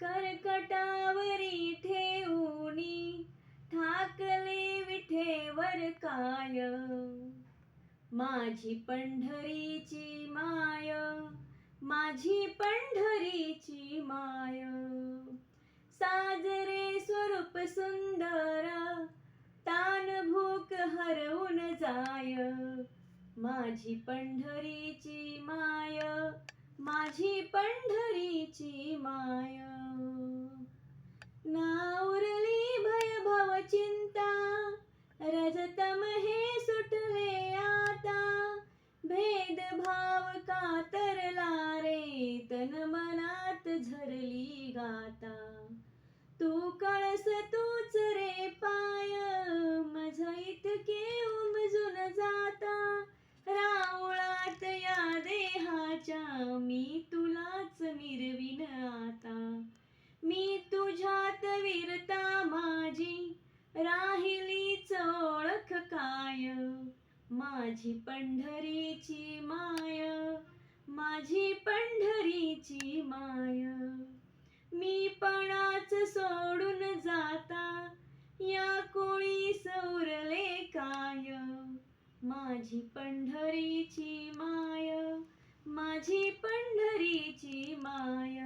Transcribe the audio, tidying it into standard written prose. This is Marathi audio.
कर्कटावरी ठेवूनी ठाकले विठेवर काय. माझी पंढरीची माय, माझी पंढरीची माय. साजरे स्वरूप सुंदर, तान भूक हरवून जाय. माझी पंढरीची माय, माझी पंढरीची माय. नाउरली भयभव चिंता, रजतम हे सुटले आता. भेदभाव कातरला रे, तन मनात झरली गाता. तू कळस तूच रे पाय, मज इतके उमजून जाता. राऊळात या देहाच्या, मी तुलाच मिरवीन आता. मी तुझ्यात वीरता माझी, राहिलीच ओळख काय. माझी पंढरीची माय, माझी पंढरीची माय. मी पणाच सोडून जाता, या कोळीस उरले काय. माझी पंढरीची माय, माझी पंढरीची माय.